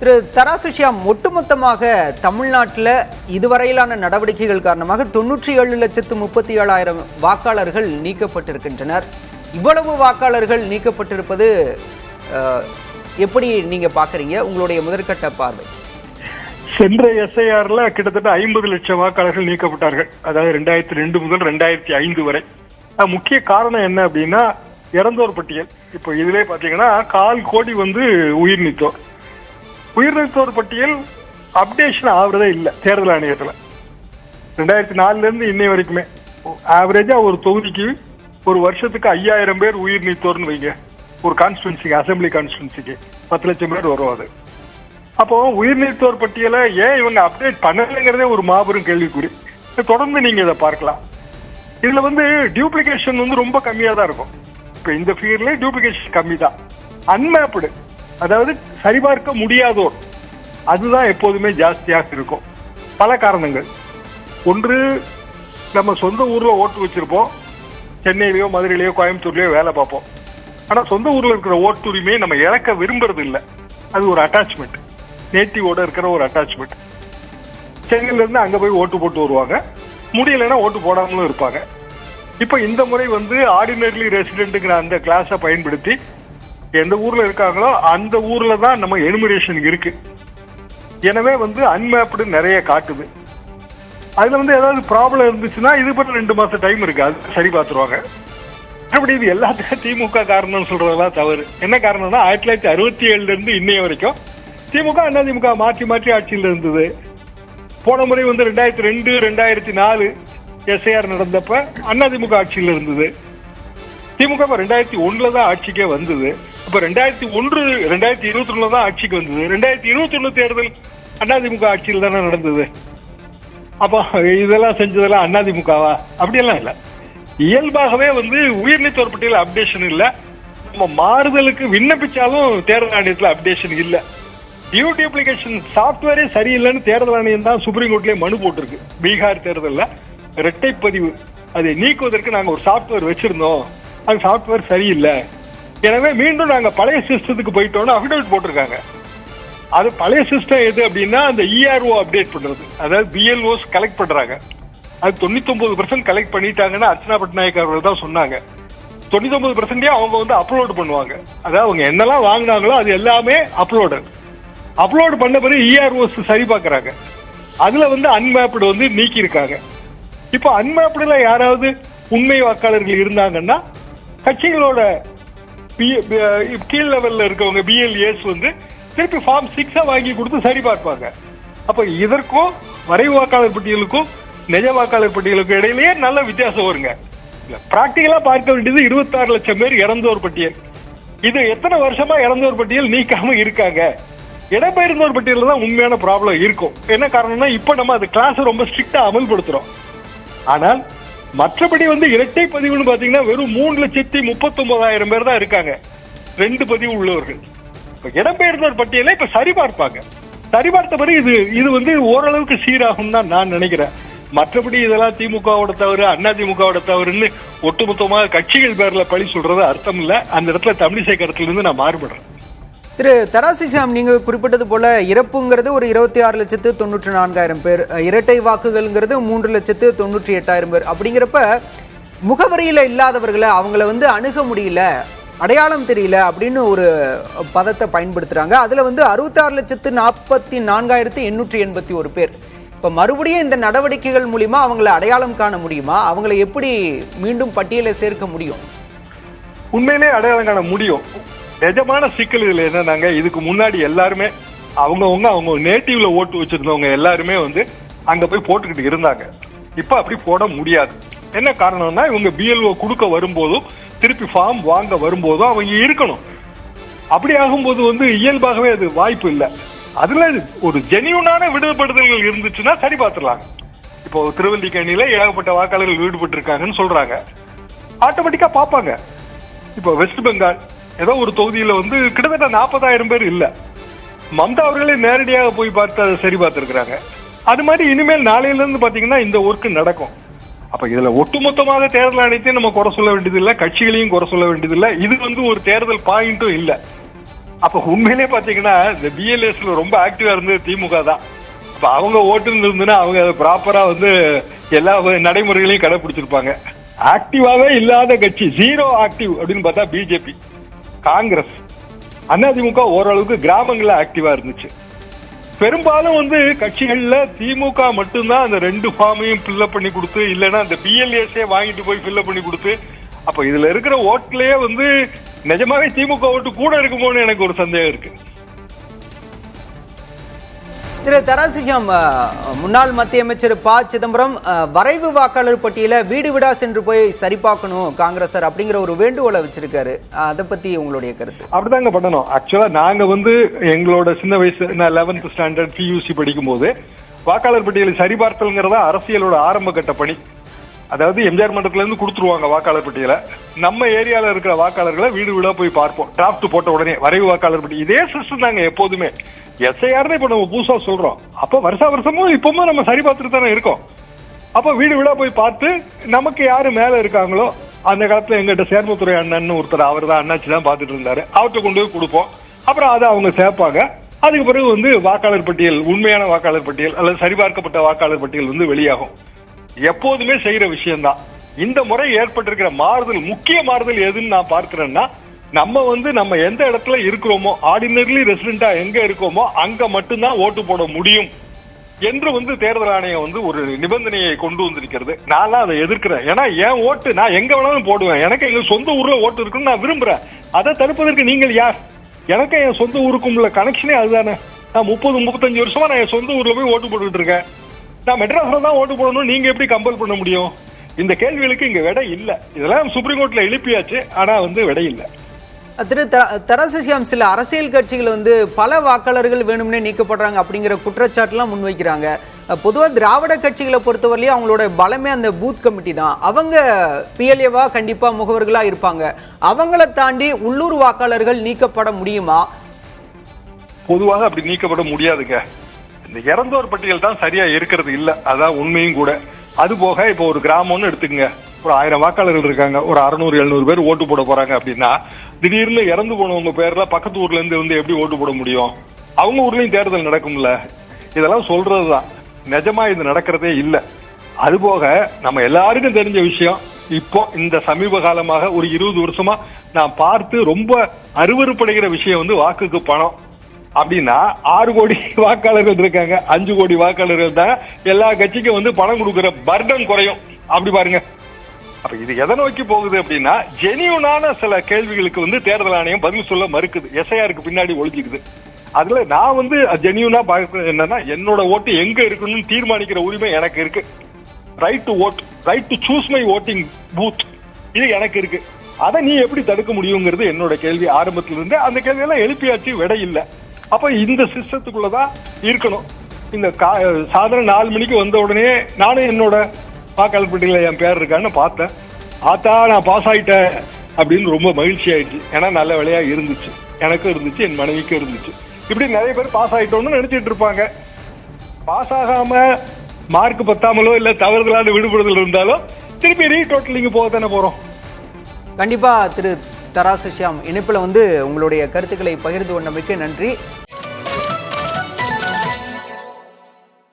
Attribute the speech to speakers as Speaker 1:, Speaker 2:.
Speaker 1: திரு தராசுஷியாம், ஒட்டுமொத்தமாக தமிழ்நாட்டில் இதுவரையிலான நடவடிக்கைகள் காரணமாக 97,37,000 வாக்காளர்கள் நீக்கப்பட்டிருக்கின்றனர். இவ்வளவு வாக்காளர்கள் நீக்கப்பட்டிருப்பது எப்படி நீங்க பாக்குறீங்க? உங்களுடைய முதற்கட்ட பார்வை.
Speaker 2: சென்ற எஸ்ஐஆர்ல கிட்டத்தட்ட 50 லட்சம் வாக்காளர்கள் நீக்கப்பட்டார்கள். அதாவது 2002 முதல் 2005 வரை. முக்கிய காரணம் என்ன அப்படின்னா இறந்தோர் பட்டியல். இப்போ இதுல பாத்தீங்கன்னா 1/4 கோடி உயிர் நீத்தோர். உயிர் நீத்தோர் பட்டியல் அப்டேஷன் ஆகுறதே இல்லை தேர்தல் ஆணையத்துல. 2004 இருந்து இன்னை வரைக்குமே ஆவரேஜா ஒரு தொகுதிக்கு ஒரு வருஷத்துக்கு 5000 பேர் உயிர் நீத்தோர்னு வைங்க. ஒரு கான்ஸ்டிடுவன்சிக்கு, அசம்பிளி கான்ஸ்டிடுவன்சிக்கு 10 லட்சம் பேர் வருவாது. அப்போ உயிர் நீத்தோர் பட்டியலை ஏன் இவங்க அப்டேட் பண்ணலைங்கிறதே ஒரு மாபெரும் கேள்விக்குறி. தொடர்ந்து நீங்க இதை பார்க்கலாம். இதுல டியூப்ளிகேஷன் ரொம்ப கம்மியா தான் இருக்கும். இப்ப இந்த ஃபிகர்ல டியூப்ளிகேஷன் கம்மி தான். அன்மேப்டு, அதாவது சரிபார்க்க முடியாதோர், அதுதான் எப்போதுமே ஜாஸ்தியாக இருக்கும். பல காரணங்கள். ஒன்று, நம்ம சொந்த ஊர்ல ஓட்டு வச்சிருப்போம். சென்னையிலயோ மதுரையிலயோ கோயம்புத்தூர்லயோ வேலை பார்ப்போம். ஆனா சொந்த ஊர்ல இருக்கிற ஓட்டுரிமையை நம்ம இழக்க விரும்புறது இல்லை. அது ஒரு அட்டாச்மெண்ட், நேட்டிவோட இருக்கிற ஒரு அட்டாச்மெண்ட். சென்னையில இருந்து அங்க போய் ஓட்டு போட்டு வருவாங்க. முடியலைன்னா ஓட்டு போடாமலும் இருப்பாங்க. இப்ப இந்த முறை ஆர்டினரி ரெசிடென்ட்ங்கிற அந்த கிளாஸை பயன்படுத்தி எந்த ஊர்ல இருக்காங்களோ அந்த ஊர்ல தான் நம்ம எனுமரேஷன் இருக்கு. எனவே அன்மேப்டு நிறைய காட்டுது. அதுல ஏதாவது ப்ராப்ளம் இருந்துச்சுன்னா இது பற்றி 2 மாசம் டைம் இருக்கு, அது சரி பார்த்துருவாங்க. அப்படி இது எல்லாத்துக்கும் திமுக காரணம்னு சொல்றதெல்லாம் தவறு. என்ன காரணம்னா 1967 இருந்து இன்னைய வரைக்கும் திமுக அதிமுக மாற்றி மாற்றி ஆட்சியில் இருந்தது. போன முறை 2002 2004 எஸ்ஐஆர் நடந்தப்ப அதிமுக ஆட்சியில் இருந்தது. திமுக 2001 தான் ஆட்சிக்கே வந்தது. இப்ப 2001 2021 தான் ஆட்சிக்கு வந்தது. 2021 தேர்தல் அதிமுக ஆட்சியில் தானே நடந்தது. அப்ப இதெல்லாம் செஞ்சதெல்லாம் அதிமுகவா? அப்படியெல்லாம் இல்ல. இயல்பாகவே உயிர்நீத்தோர் பட்டியல் அப்டேஷன் இல்ல. நம்ம மாறுதலுக்கு விண்ணப்பிச்சாலும் தேர்தல் ஆணையத்தில் அப்டேஷன் இல்ல. டியூப்ளிகேஷன் சாப்ட்வேரே சரியில்லைன்னு தேர்தல் ஆணையம் தான் சுப்ரீம் கோர்ட்லயே மனு போட்டிருக்கு. பீகார் தேர்தலில் இரட்டை பதிவு அதை நீக்குவதற்கு நாங்க ஒரு சாப்ட்வேர் வச்சிருந்தோம், அந்த சாப்ட்வேர் சரியில்லை, எனவே மீண்டும் நாங்க பழைய சிஸ்டத்துக்கு போயிட்டோம்னு அபிடவிட் போட்டிருக்காங்க. அது பழைய சிஸ்டம் எது அப்படின்னா அந்த இஆர்ஓ அப்டேட் பண்றது, அதாவது பிஎல்ஓஸ் கலெக்ட் பண்றாங்க. அது 99% கலெக்ட் பண்ணிட்டாங்கன்னு அர்ச்சனா பட்நாயக் அவர்கள் தான் சொன்னாங்க. 99% அவங்க அப்லோடு பண்ணுவாங்க. அதாவது அவங்க என்னெல்லாம் வாங்கினாங்களோ அது எல்லாமே அப்லோடு பண்ண பிறகு இஆர்ஓஸ் சரி பார்க்கறாங்க. அதுல அன்மேப்டு நீக்கி இருக்காங்க. இப்ப அன்மேப்டுல யாராவது உண்மை வாக்காளர்கள் இருந்தாங்கன்னா கட்சிகளோட கீழ் லெவல்ல இருக்கவங்க பிஎல்ஏஸ் திருப்பி ஃபார்ம் 6 வாங்கி கொடுத்து சரி பார்ப்பாங்க. அப்ப இதற்கும் வரைவு வாக்காளர் பட்டியலுக்கும் நிஜ வாக்காளர் பட்டியலுக்கும் இடையிலேயே நல்ல வித்தியாசம் வருங்க. பிராக்டிகலா பார்க்க வேண்டியது 26 லட்சம் பேர் இறந்தோர் பட்டியல். இது எத்தனை வருஷமா இறந்தோர் பட்டியல் நீக்காம இருக்காங்க? இடம்பெயர்ந்தோர் பட்டியல தான் உண்மையான ப்ராப்ளம் இருக்கும். என்ன காரணம்னா இப்ப நம்ம அது கிளாஸ் ரொம்ப ஸ்ட்ரிக்டா அமல்படுத்துறோம். ஆனால் மற்றபடி இரட்டை பதிவுன்னு பாத்தீங்கன்னா வெறும் 3,39,000 பேர் தான் இருக்காங்க, 2 பதிவு உள்ளவர்கள். இப்ப இடம்பெயர்ந்தோர் பட்டியலை இப்ப சரி பார்ப்பாங்க. சரி பார்த்த பிறகு இது ஓரளவுக்கு சீராகும் தான் நான் நினைக்கிறேன். மற்றபடி இதெல்லாம் திமுகவோட தவறு, அதிமுகவோட தவறுன்னு ஒட்டுமொத்தமாக கட்சிகள் பேர்ல பழி சொல்றது அர்த்தம் இல்ல. அந்த இடத்துல தமிழிசை கருத்துல இருந்து நான் மாறுபடுறேன்.
Speaker 1: திரு தராசுஷியாம், நீங்க குறிப்பிட்டது போல இறப்புங்கிறது ஒரு 26,94,000 பேர், இரட்டை வாக்குகள்ங்கிறது 3,98,000 பேர். அப்படிங்கிறப்ப முகவரியில இல்லாதவர்களை அவங்கள அணுக முடியல, அடையாளம் தெரியல அப்படின்னு ஒரு பதத்தை பயன்படுத்துறாங்க. அதுல 66,44,881 பேர். இப்ப மறுபடியும் இந்த நடவடிக்கைகள் மூலியமா அவங்களை அடையாளம் காண முடியுமா? அவங்களை எப்படி மீண்டும் பட்டியலை சேர்க்க முடியும்?
Speaker 2: உண்மையிலே அடையாளம் காண முடியும். நிஜமான சிக்கல் இதுல என்னன்னாங்க, இதுக்கு முன்னாடி எல்லாருமே அவங்க நேட்டிவ்ல ஓட்டு வச்சிருந்தவங்க எல்லாருமே அங்க போய் போட்டுக்கிட்டு இருந்தாங்க. இப்ப அப்படி போட முடியாது. என்ன காரணம்னா இவங்க பிஎல்ஓ கொடுக்க வரும்போதும் திருப்பி ஃபார்ம் வாங்க வரும்போதும் அவங்க இருக்கணும். அப்படி ஆகும்போது இயல்பாகவே அது வாய்ப்பு இல்லை. அதுல ஒரு ஜெனியூனான விடுபடுதல்கள் இருந்துச்சுன்னா சரி பார்த்துடலாம். இப்போ திருவல்லிக்கேணியில ஏகப்பட்ட வாக்காளர்கள் ஈடுபட்டு இருக்காங்கன்னு சொல்றாங்க, ஆட்டோமேட்டிக்கா பார்ப்பாங்க. இப்போ வெஸ்ட் பெங்கால் ஏதோ ஒரு தொகுதியில கிட்டத்தட்ட 40,000 பேர் இல்ல, மம்தா அவர்களே நேரடியாக போய் பார்த்து அதை சரி பார்த்திருக்கிறாங்க. அது மாதிரி இனிமேல் நாளையில இருந்து பாத்தீங்கன்னா இந்த ஒர்க் நடக்கும். அப்ப இதுல ஒட்டுமொத்தமாக தேர்தல் ஆணையத்தையும் நம்ம குறை சொல்ல வேண்டியது இல்லை, கட்சிகளையும் குறை சொல்ல வேண்டியது இல்லை. இது ஒரு தேர்தல் பாயிண்டும் இல்லை. அப்ப உண்மையிலே பாத்தீங்கன்னா இந்த பிஎல்எஸ்ல ரொம்ப ஆக்டிவா இருந்தது திமுக தான். இப்ப அவங்க ஓட்டுன்னு இருந்துன்னா அவங்க ப்ராப்பரா வந்து எல்லா நடைமுறைகளையும் கடைபிடிச்சிருப்பாங்க. ஆக்டிவாவே இல்லாத கட்சி ஜீரோ ஆக்டிவ் அப்படின்னு பார்த்தா பிஜேபி, காங்கிரஸ், அதிமுக ஓரளவுக்கு கிராமங்கள்ல ஆக்டிவா இருந்துச்சு. பெரும்பாலும் வந்து கட்சிகள்ல திமுக மட்டும்தான் அந்த 2 ஃபார்மையும் ஃபில்அப் பண்ணி கொடுத்து, இல்லைன்னா அந்த பிஎல்ஏஸே வாங்கிட்டு போய் ஃபில்அப் பண்ணி கொடுத்து, அப்ப இதுல இருக்கிற ஓட்டுலயே வந்து நிஜமாவே திமுக ஓட்டு கூட இருக்குமோன்னு எனக்கு ஒரு சந்தேகம் இருக்கு.
Speaker 1: திரு தராசிகம், முன்னாள் மத்திய அமைச்சர் ப சிதம்பரம் வரைவு வாக்காளர் பட்டியலை வீடு வீடா சென்று போய் சரிபார்க்கணும் காங்கிரஸர் அப்படிங்கிற ஒரு வேண்டுகோளை வச்சிருக்காரு. அதை பத்தி உங்களுடைய கருத்து?
Speaker 2: அப்படிதாங்க பண்ணணும். ஆக்சுவலா நாங்க வந்து எங்களோட சின்ன வயசு, நான் 11th ஸ்டாண்டர்ட் பியூசி படிக்கும் போது வாக்காளர் பட்டியலை சரிபார்த்தல்ங்கிறதா அரசியலோட ஆரம்ப கட்ட பணி. அதாவது எம்ஜிஆர் மன்றத்துல இருந்து கொடுத்துருவாங்க வாக்காளர் பட்டியலை. நம்ம ஏரியால இருக்கிற வாக்காளர்களை வீடு வீடா போய் பார்ப்போம். டிராஃப்ட் போட்ட உடனே வரைவு வாக்காளர் பட்டியல். இதே சிஸ்டம் தாங்க எப்போதுமே. எஸ்ஐஆர் இப்ப நம்ம புதுசா சொல்றோம். அப்ப வருஷமும் இப்பவும் நம்ம சரி பார்த்துட்டு தானே இருக்கோம். அப்ப வீடு வீடா போய் பார்த்து நமக்கு யாரு மேல இருக்காங்களோ, அந்த காலத்துல எங்கிட்ட சேர்மத்துறை அண்ணன் ஒருத்தர், அவர் தான் அண்ணாச்சி தான் பார்த்துட்டு இருந்தாரு, அவர்கிட்ட கொண்டு போய் கொடுப்போம். அப்புறம் அதை அவங்க சேர்ப்பாங்க. அதுக்கு பிறகு வந்து வாக்காளர் பட்டியல், உண்மையான வாக்காளர் பட்டியல் அல்லது சரிபார்க்கப்பட்ட வாக்காளர் பட்டியல் வந்து வெளியாகும். எப்போதுமே செய்யற விஷயம்தான். இந்த முறை ஏற்பட்டிருக்கிற மாறுதல், முக்கிய மாறுதல் எதுன்னு நான் பார்க்கிறேன்னா, நம்ம எந்த இடத்துல இருக்கிறோமோ, ஆர்டினரிலி ரெசிடென்டா எங்க இருக்கோமோ அங்க மட்டும்தான் ஓட்டு போட முடியும் என்று வந்து தேர்தல் ஆணையம் வந்து ஒரு நிபந்தனையை கொண்டு வந்திருக்கிறது. நான் அதை எதிர்க்கிறேன். ஏன்னா என் ஓட்டு நான் எங்க வேணாலும் போடுவேன். எனக்கு எங்க சொந்த ஊர்ல ஓட்டு இருக்குன்னு நான் விரும்புறேன். அதை தடுப்பதற்கு நீங்கள் யார்? எனக்கு என் சொந்த ஊருக்கும் உள்ள கனெக்ஷனே அதுதானே. நான் 30-35 வருஷமா நான் என் சொந்த ஊர்ல போய் ஓட்டு போட்டுட்டு இருக்கேன். நான் மெட்ராஸ்ல தான் ஓட்டு போடணும், நீங்க எப்படி கம்பல் பண்ண முடியும்? இந்த கேள்விகளுக்கு இங்க விடை இல்ல. இதெல்லாம் சுப்ரீம் கோர்ட்ல எழுப்பியாச்சு, ஆனா வந்து விடை இல்லை.
Speaker 1: திரு தராசிகம், சில அரசியல் கட்சிகள் வந்து பல வாக்காளர்கள் வேணும்னே நீக்கப்படுறாங்க அப்படிங்கிற குற்றச்சாட்டுலாம் முன்வைக்கிறாங்க. பொதுவாக திராவிட கட்சிகளை பொறுத்தவரையிலேயே அவங்களோட பலமே அந்த பூத் கமிட்டி தான். அவங்க பிஎல்ஏவா கண்டிப்பா முகவர்களா இருப்பாங்க. அவங்கள தாண்டி உள்ளூர் வாக்காளர்கள் நீக்கப்பட முடியுமா?
Speaker 2: பொதுவாக அப்படி நீக்கப்பட முடியாதுங்க. இந்த இறந்தோர் பட்டியல் தான் சரியா இருக்கிறது இல்ல, அதான் உண்மையும் கூட. அது போக இப்போ ஒரு கிராமம்னு எடுத்துக்கங்க, ஒரு 1000 வாக்காளர்கள் இருக்காங்க, ஒரு 600-700 பேர் ஓட்டு போட போறாங்க அப்படின்னா, திடீர்னு இறந்து போனவங்க பேர்ல பக்கத்து ஊர்ல இருந்து வந்து எப்படி ஓட்டு போட முடியும்? அவங்க ஊர்லயும் தேர்தல் நடக்கும்ல. இதெல்லாம் சொல்றதுதான், நிஜமா இது நடக்கிறதே இல்லை. அது போக நம்ம எல்லாருக்கும் தெரிஞ்ச விஷயம், இப்போ இந்த சமீப காலமாக ஒரு 20 வருஷமா நான் பார்த்து ரொம்ப அருவருப்படைகிற விஷயம் வந்து வாக்குக்கு பணம். அப்படின்னா 6 கோடி வாக்காளர்கள் இருக்காங்க, 5 கோடி வாக்காளர்கள் தான் எல்லா கட்சிக்கும் வந்து பணம் கொடுக்கிற பர்டன் குறையும். அப்படி பாருங்க. அப்ப இது எதை நோக்கி போகுது அப்படின்னா, ஜெனியூனான சில கேள்விகளுக்கு வந்து தேர்தல் ஆணையம் பதில் சொல்ல மறுக்குது, எஸ்ஐஆருக்கு பின்னாடி ஒழிஞ்சுக்குது. அதுல நான் வந்து ஜெனியூனா பார்க்கறது என்னன்னா, என்னோட ஓட்டு எங்க இருக்கணும்னு தீர்மானிக்கிற உரிமை எனக்கு இருக்கு. Right to vote, right to choose my voting booth, இது எனக்கு இருக்கு. அதை நீ எப்படி தடுக்க முடியுங்கிறது என்னோட கேள்வி. ஆரம்பத்துல இருந்து அந்த கேள்வியெல்லாம் எழுப்பியாச்சு, விடை இல்லை. அப்ப இந்த சிஸ்டத்துக்குள்ளதான் இருக்கணும். இந்த சாயந்தரம் 4 மணிக்கு வந்த உடனே நானும் என்னோட வாக்காளர் பட்டியல என் பேர் இருக்கான்னு பார்த்தேன். நான் பாஸ் ஆயிட்டேன் அப்படின்னு ரொம்ப மகிழ்ச்சி ஆயிடுச்சு. ஏன்னா நல்ல வேலையா இருந்துச்சு, எனக்கும் இருந்துச்சு, என் மனைவிக்கும் இருந்துச்சு. இப்படி நிறைய பேர் பாஸ் ஆயிட்டோம்னு நினைச்சிட்டு இருப்பாங்க. பாஸ் ஆகாம மார்க் பத்தாமலோ இல்ல தவறுதலான விடுபடுதல் இருந்தாலும் திருப்பி ரீடோட்டலிங்க போக தானே போறோம்.
Speaker 1: கண்டிப்பா திரு தராசிகம், இணைப்புல வந்து உங்களுடைய கருத்துக்களை பகிர்ந்து கொண்டமைக்கு நன்றி.